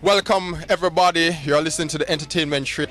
Welcome everybody. You're listening to the Entertainment Trip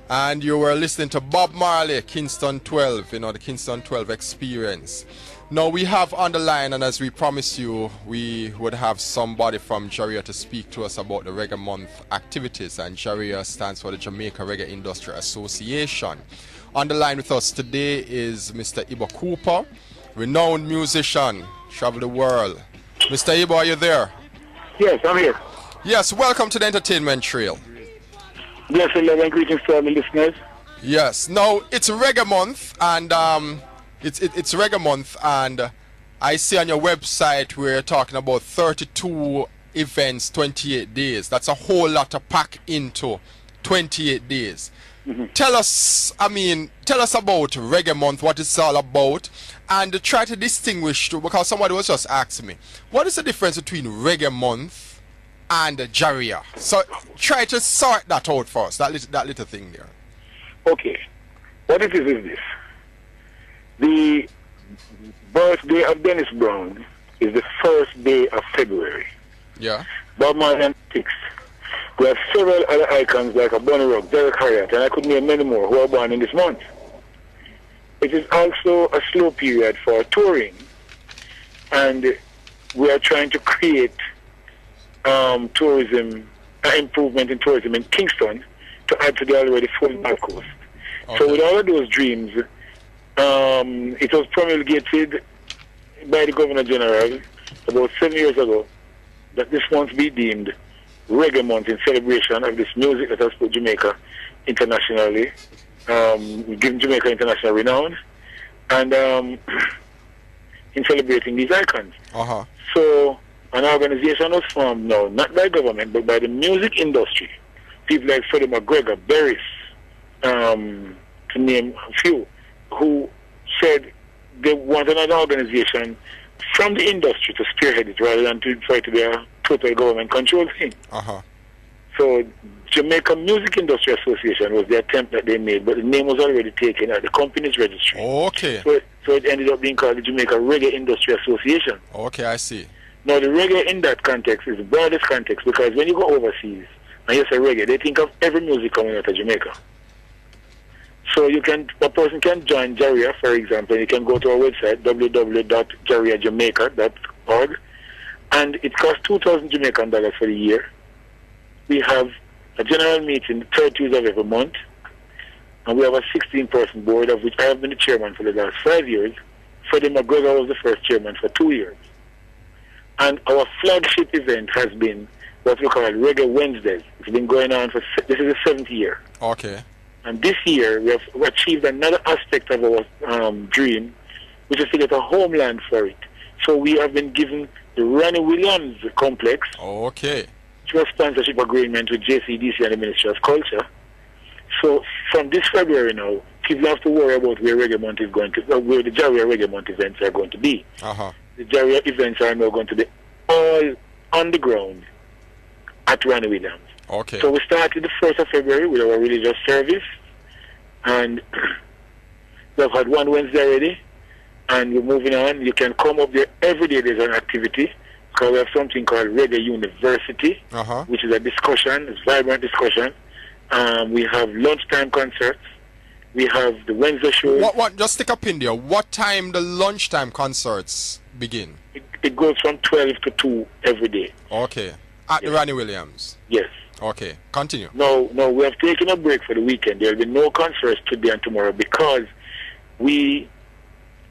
and you were listening to Bob Marley, Kingston 12, the Kingston 12 experience. Now we have on the line, and as we promised you, we would have somebody from JaRIA to speak to us about the Reggae Month activities, and JaRIA stands for the Jamaica Reggae Industry Association. On the line with us today is Mr. Ibo Cooper, renowned musician, travel the world. Mr. Ibo, are you there? Yes, I'm here. Yes, welcome to the Entertainment Trail. Yes, hello, and greetings to all the listeners. Yes, now it's Reggae Month, and it's Reggae Month, and I see on your website we're talking about 32 events, 28 days. That's a whole lot to pack into 28 days. Mm-hmm. Tell us about Reggae Month, what it's all about, and try to distinguish, because somebody was just asking me, what is the difference between Reggae Month and JaRIA? So try to sort that out for us, that little thing there. Okay, what it is this. The birthday of Dennis Brown is the first day of February. Yeah. Bob Marley and 6. We have several other icons like a Bonnie Rock, Derek Harriott, and I could name many more who are born in this month. It is also a slow period for touring, and we are trying to create tourism, improvement in tourism in Kingston to add to the already full North Coast. Okay. So with all of those dreams, it was promulgated by the Governor General about 7 years ago that this month be deemed Reggae Month in celebration of this music that has put Jamaica internationally, given Jamaica international renown, and in celebrating these icons. Uh-huh. So an organization was formed now, not by government, but by the music industry. People like Freddie McGregor, Barris, to name a few, who said they wanted an organization from the industry to spearhead it rather than to try to be a total government control thing. Uh-huh. So Jamaica Music Industry Association was the attempt that they made, but the name was already taken at the company's registry. Okay. So it ended up being called the Jamaica Reggae Industry Association. Okay, I see. Now the reggae in that context is the broadest context, because when you go overseas and you say reggae, they think of every music coming out of Jamaica. So a person can join JaRIA, for example. You can go to our website, www.jariajamaica.org, and it costs $2,000 for the year. We have a general meeting the third Tuesday of every month, and we have a 16-person board, of which I have been the chairman for the last 5 years. Freddie McGregor was the first chairman for 2 years. And our flagship event has been what we call Reggae Wednesdays. It's been going on this is the 7th year. Okay. And this year we have achieved another aspect of our dream, which is to get a homeland for it. So we have been given the Ronnie Williams complex. Okay. To a sponsorship agreement with JCDC and the Ministry of Culture. So from this February now, people have to worry about where Reggae Month is going to, where the JaRIA Reggae Month events are going to be. Uh-huh. The JaRIA events are now going to be all on the ground at Ronnie Williams. Okay. So we started the 1st of February with our religious service, and we've had one Wednesday already, and we're moving on. You can come up there every day. There's an activity, because we have something called Reggae University, uh-huh, which is a discussion, it's vibrant discussion. We have lunchtime concerts. We have the Wednesday shows. What? Just stick up in there. What time the lunchtime concerts begin? It goes from 12 to 2 every day. Okay. At the Ronnie Williams? Yes. Okay. Continue. No, we have taken a break for the weekend. There will be no concerts today and tomorrow, because we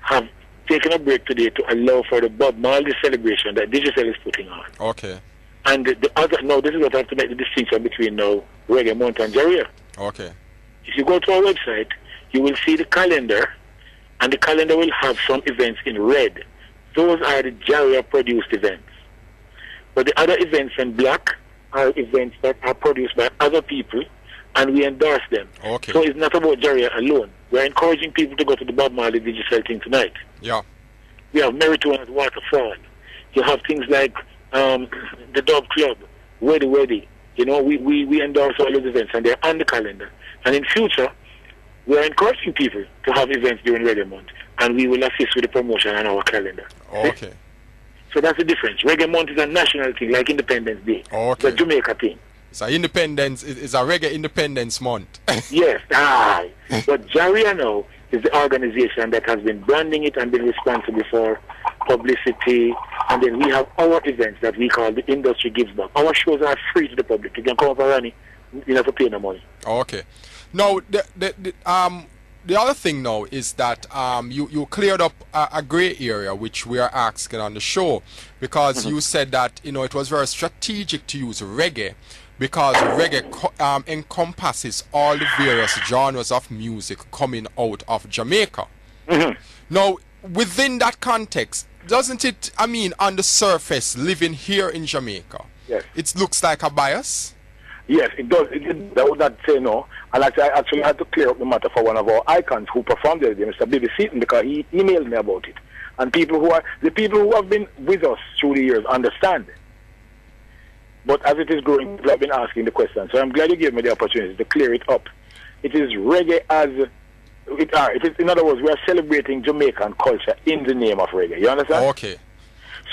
have taken a break today to allow for the Bob Marley celebration that Digicel is putting on. Okay. And this is what I have to make the distinction between now Reggae Month and JaRIA. Okay. If you go to our website, you will see the calendar, and the calendar will have some events in red. Those are the JaRIA produced events. But the other events in black are events that are produced by other people, and we endorse them. Okay. So it's not about JaRIA alone. We're encouraging people to go to the Bob Marley Digicel thing tonight. Yeah. We have Meritude at Waterfall. You have things like the Dub Club, Weddy. You know, we endorse all those events, and they're on the calendar. And in future, we are encouraging people to have events during Reggae Month, and we will assist with the promotion on our calendar. Okay. So that's the difference. Reggae Month is a national thing, like Independence Day. Okay. It's a Jamaica thing. So independence is a reggae independence month. Yes, but JaRIA now is the organization that has been branding it and been responsible for publicity. And then we have our events that we call the Industry Gives Back. Our shows are free to the public. You can come up and run it. You don't have to pay no money. Okay. Now, the other thing now is that you cleared up a gray area which we are asking on the show, because you said that it was very strategic to use reggae because reggae encompasses all the various genres of music coming out of Jamaica. Now, within that context, doesn't it, on the surface, living here in Jamaica, yes, it looks like a bias? Yes, it does. I would not say no. And I actually had to clear up the matter for one of our icons who performed the day, Mr. Baby Seaton, because he emailed me about it. And the people who have been with us through the years understand. But as it is growing, people have been asking the question. So I'm glad you gave me the opportunity to clear it up. It is reggae as it is, in other words, we are celebrating Jamaican culture in the name of reggae. You understand? Okay.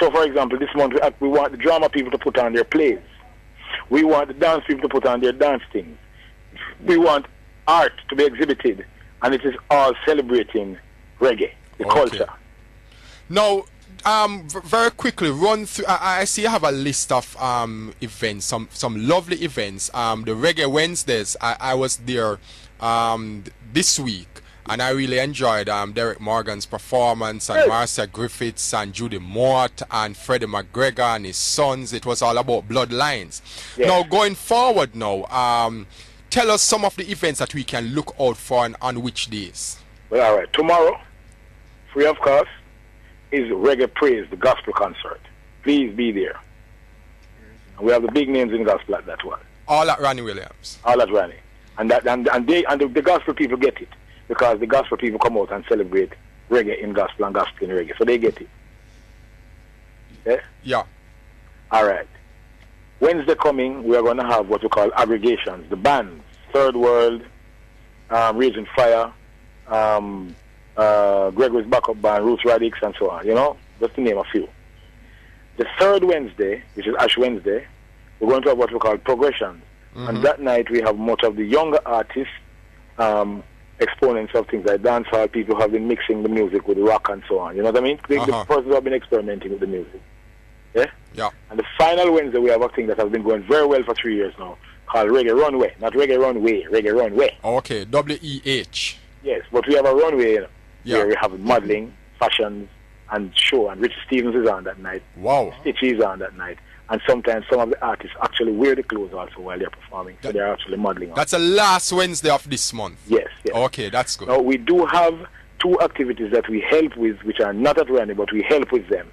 So, for example, this month we want the drama people to put on their plays. We want the dance people to put on their dance things. We want art to be exhibited, and it is all celebrating reggae, the culture. Now, very quickly, run through. I see you have a list of events, some lovely events. The Reggae Wednesdays. I was there this week, and I really enjoyed Derek Morgan's performance, and Marcia Griffiths and Judy Mort and Freddie McGregor and his sons. It was all about bloodlines. Yes. Now, going forward now, tell us some of the events that we can look out for and on which days. Well, all right. Tomorrow, free of cost, is Reggae Praise, the gospel concert. Please be there. And we have the big names in gospel at that one. All at Ronnie Williams. All at Ronnie. And the gospel people get it, because the gospel people come out and celebrate reggae in gospel and gospel in reggae. So they get it. Yeah? Yeah. All right. Wednesday coming, we are going to have what we call aggregations. The bands, Third World, Raging Fire, Gregory's Backup Band, Roots Radix, and so on. Just to name a few. The third Wednesday, which is Ash Wednesday, we're going to have what we call progressions. And that night we have much of the younger artists, exponents of things like dancehall, people who have been mixing the music with rock and so on. You know what I mean? The persons who have been experimenting with the music. Yeah? Yeah. And the final Wednesday we have a thing that has been going very well for 3 years now, called Reggae Runway. Not Reggae Runway, Reggae Runway. Okay, WEH. Yes, but we have a runway Yeah. where we have modeling, fashions, and show. And Richard Stevens is on that night. Wow. Stitchy is on that night. And sometimes some of the artists actually wear the clothes also while they're performing. So they're actually modeling on. That's the last Wednesday of this month. Yes, yes. Okay, that's good. Now, we do have two activities that we help with, which are not at Randy, but we help with them.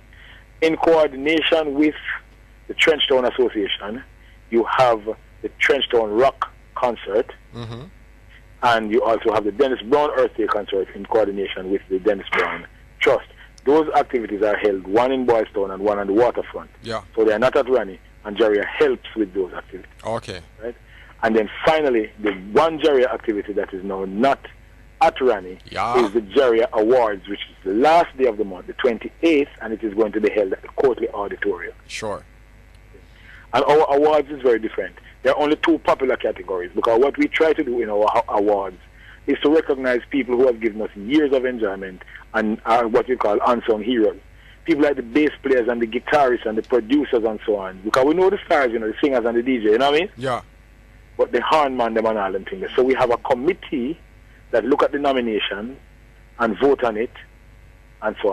In coordination with the Trenchtown Association, you have the Trenchtown Rock Concert, and you also have the Dennis Brown Earth Day Concert in coordination with the Dennis Brown Trust. Those activities are held, one in Boystown and one on the waterfront. Yeah. So they are not at Rani, and JaRIA helps with those activities. Okay. Right? And then finally, the one JaRIA activity that is now not at Rani is the JaRIA Awards, which is the last day of the month, the 28th, and it is going to be held at the Courtly Auditorium. Sure. And our awards is very different. There are only two popular categories, because what we try to do in our awards is to recognize people who have given us years of enjoyment and are what we call unsung heroes. People like the bass players and the guitarists and the producers and so on. Because we know the stars, the singers and the DJ, you know what I mean? Yeah. But the horn man, them and all them things. So we have a committee that look at the nomination and vote on it and so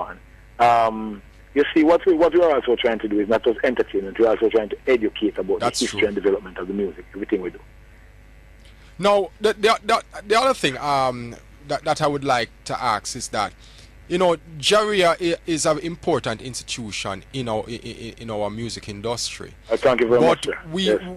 on. You see, what we are also trying to do is not just entertainment, we're also trying to educate about the history and development of the music, everything we do. Now, the other thing that I would like to ask is that, JaRIA is an important institution in our music industry. Thank you very much, sir.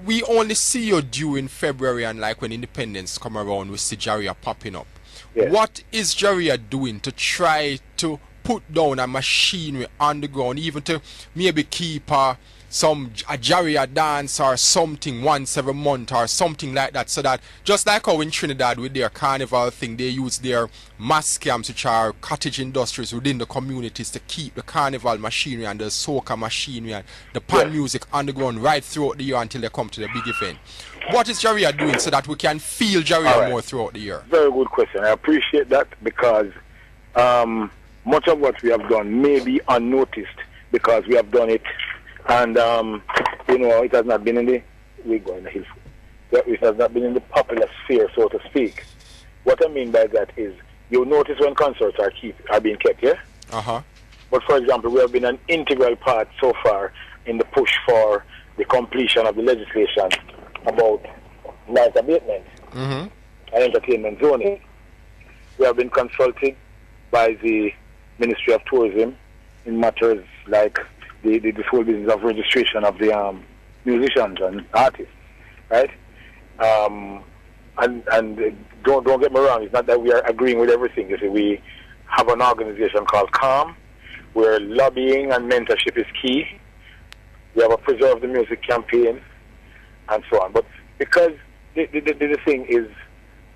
We only see you during February, and like when independence come around, we see JaRIA popping up. Yes. What is JaRIA doing to try to put down a machinery on the ground, even to maybe keep a JaRIA dance or something once every month or something like that, so that just like how in Trinidad with their carnival thing, they use their mass camps, which are cottage industries within the communities, to keep the carnival machinery and the soca machinery and the pan music on the ground right throughout the year until they come to the big event. What is JaRIA doing so that we can feel JaRIA more throughout the year? Very good question. I appreciate that, because much of what we have done may be unnoticed because we have done it, and you know, it has not been in the it has not been in the popular sphere, so to speak. What I mean by that is, you notice when concerts are being kept, yeah? But for example, we have been an integral part so far in the push for the completion of the legislation about noise abatement and entertainment zoning. We have been consulted by the Ministry of Tourism in matters like the whole business of registration of the musicians and artists, right? And don't get me wrong, it's not that we are agreeing with everything. You see, we have an organization called CALM, where lobbying and mentorship is key. We have a Preserve the Music campaign, and so on. But because the thing is,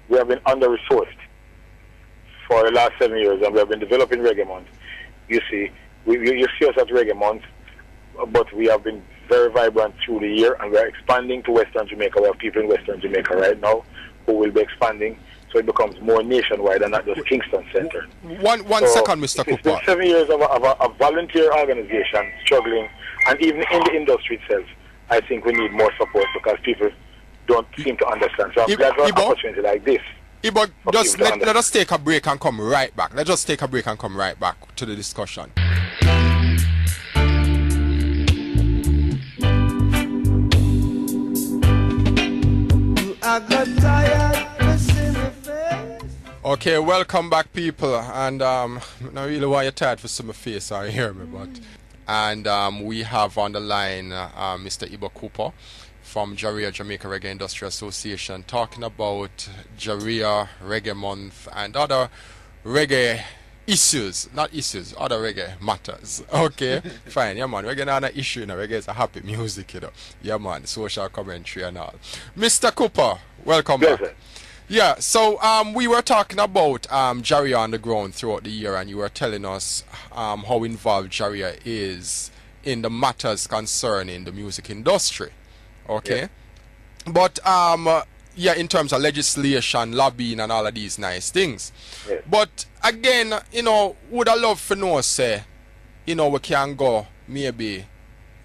we have been under-resourced for the last 7 years, and we have been developing Reggae Month. You see, you see us at Reggae Month, but we have been very vibrant through the year, and we are expanding to Western Jamaica. We have people in Western Jamaica right now who will be expanding, so it becomes more nationwide and not just Kingston centered. One second, Mr. Cooper. It's been 7 years of a volunteer organization struggling, and even in the industry itself, I think we need more support because people don't seem to understand. So I'm glad for an opportunity like this. Ibo, just let us take a break and come right back. Let's just take a break and come right back to the discussion. Okay, welcome back, people. And I really want you tired for some face, I hear me, but and we have on the line Mr. Ibo Cooper from JaRIA, Jamaica Reggae Industry Association, talking about JaRIA, Reggae Month, and other reggae issues, not issues, other reggae matters. Okay, fine, yeah man, reggae not an issue, you know, reggae is a happy music, you know. Yeah man, social commentary and all. Mr. Cooper, welcome back. Yeah, so we were talking about JaRIA on the ground throughout the year, and you were telling us how involved JaRIA is in the matters concerning the music industry. Okay, but yeah, in terms of legislation, lobbying, and all of these nice things. But again, you know, would I love to know, say, you know, we can go maybe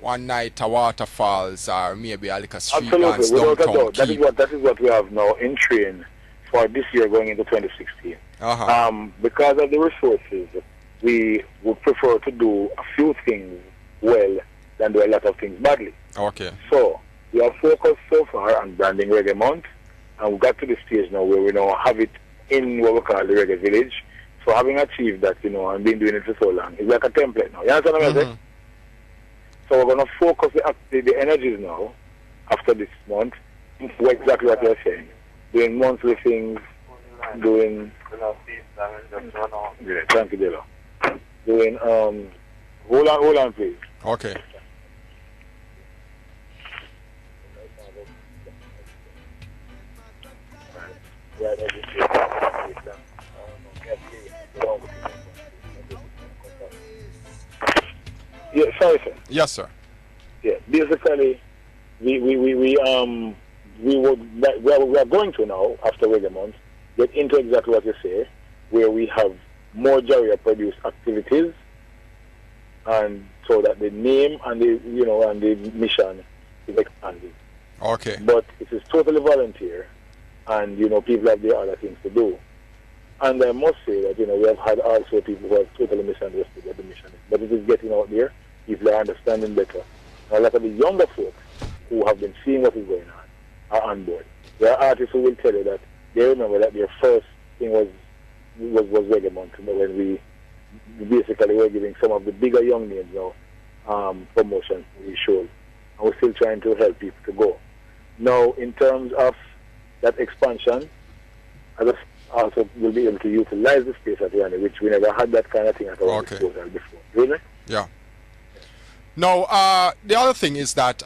one night to waterfalls or maybe a little street dance downtown. That is what we have now in train for this year going into 2016. Because of the resources, we would prefer to do a few things well than do a lot of things badly. Okay. So we are focused so far on branding Reggae Month, and we got to the stage now where we now have it in what we call the Reggae Village. So having achieved that, you know, and been doing it for so long, it's like a template now. You understand what I'm saying? So we're going to focus the energies now, after this month, into exactly what you're saying. Doing monthly things, doing... Yeah, thank you, Delo. Doing, hold on, please. Okay. Yeah, sorry, sir. Yes, sir. Yeah, basically, we are going to now, after Reggae Month, get into exactly what you say, where we have more JaRIA produced activities, and so that the name and the, you know, and the mission is expanded. Okay. But it is totally volunteer, and, you know, people have their other things to do. And I must say that, you know, we have had also people who have totally misunderstood what the mission is. But it is getting out there, people are understanding better. And a lot of the younger folks who have been seeing what is going on are on board. There are artists who will tell you that they remember that their first thing was Reggae Month, when we basically were giving some of the bigger young names now promotions to these shows. And we're still trying to help people to go. Now, in terms of that expansion, I also will be able to utilize the space at Rani, which we never had that kind of thing at our disposal before. Really? Yeah. Now, the other thing is that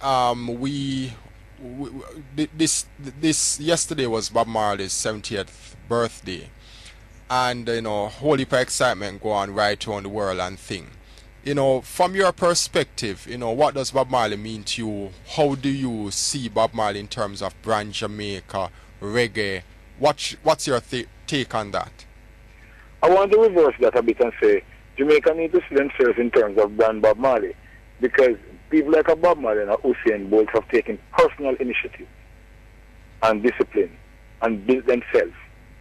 this yesterday was Bob Marley's 70th birthday, and whole heap of excitement go on right around the world and thing. From your perspective, what does Bob Marley mean to you? How do you see Bob Marley in terms of brand Jamaica, reggae? What's your take on that? I want to reverse that a bit and say Jamaica needs to see themselves in terms of brand Bob Marley, because people like a Bob Marley and a Usain Bolt have taken personal initiative and discipline and built themselves,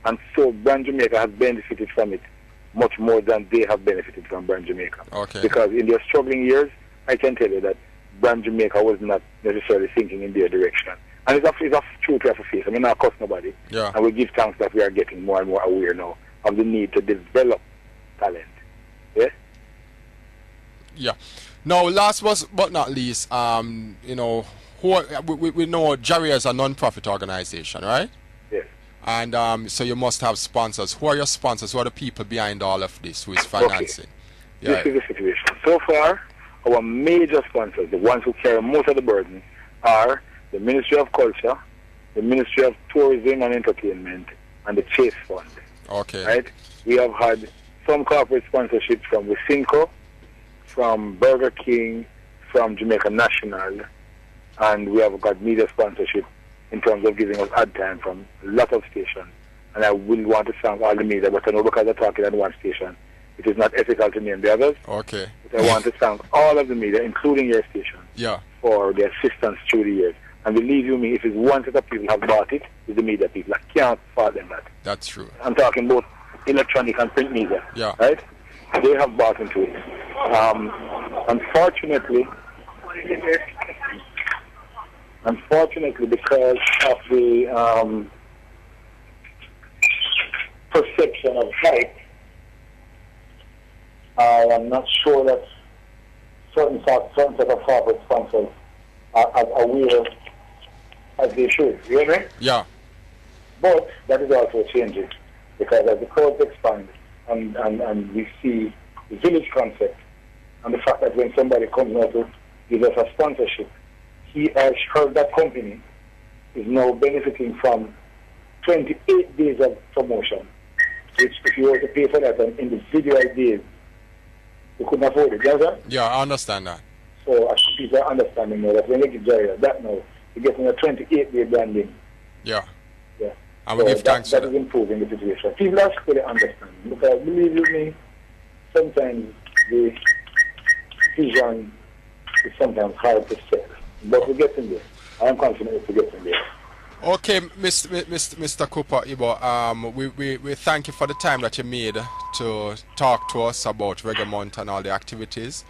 and so brand Jamaica has benefited from it much more than they have benefited from brand Jamaica. Okay. Because in their struggling years, I can tell you that brand Jamaica was not necessarily thinking in their direction. And it's a truth we have to face. I mean, not cost nobody. Yeah. And we give thanks that we are getting more and more aware now of the need to develop talent. Yeah? Yeah. Now, last but not least, we know JaRIA is a non-profit organization, right? Yes. And so you must have sponsors. Who are your sponsors? Who are the people behind all of this? Who is financing? Okay. Yeah. This is the situation. So far, our major sponsors, the ones who carry most of the burden, are the Ministry of Culture, the Ministry of Tourism and Entertainment, and the Chase Fund. Okay. Right? We have had some corporate sponsorship from Wisinco, from Burger King, from Jamaica National, and we have got media sponsorship in terms of giving us ad time from a lot of stations. And I will want to thank all the media, but I know because I'm talking on one station, it is not ethical to name the others. Okay. But I want to thank all of the media, including your station, Yeah. for their assistance through the years. And believe you me, if it's one set of people have bought it, it's the media people. I can't fault them that. That's true. I'm talking both electronic and print media. Yeah. Right? They have bought into it. Unfortunately, because of the perception of hype, I am not sure that certain set of corporate sponsors are as aware as they should. You hear me? Yeah. But that is also changing, because as the crowds expand and we see the village concept and the fact that when somebody comes out to give us a sponsorship, he has heard that company is now benefiting from 28 days of promotion, which if you were to pay for that on individual days, you couldn't afford it. Does that? Yeah, I understand that. So as people are understanding now that when they give JaRIA that now, you're getting a 28-day branding. Yeah. Yeah. And we give thanks to that. That is improving the situation. People are still understanding, because believe you me, sometimes the vision is sometimes hard to set. But we're getting there. I am confident we're getting there. Okay, Mr. Cooper, Ibo, we thank you for the time that you made to talk to us about Reggae Month and all the activities.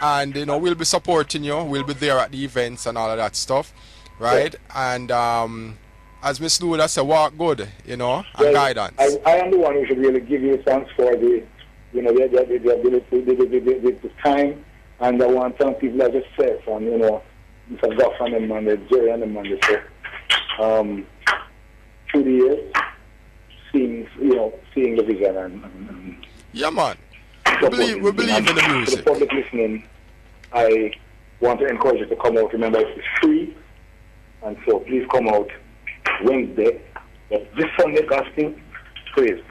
And, we'll be supporting you. We'll be there at the events and all of that stuff, right? Yeah. And as Miss Lula said, walk good, and guidance. I am the one who should really give you thanks for the time. And I want some people like yourself and, Mr. Goff and them and the Jerry and them and the through the years, seeing the vision and yeah, man. We believe in the music. For the public listening, I want to encourage you to come out. Remember, it's free, and so please come out Wednesday. This Sunday, gospel praise.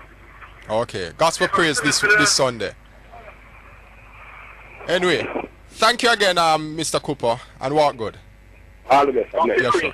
Okay, gospel praise this Sunday. Anyway, thank you again, Mr. Cooper, and walk good. All the best. Yes, sir.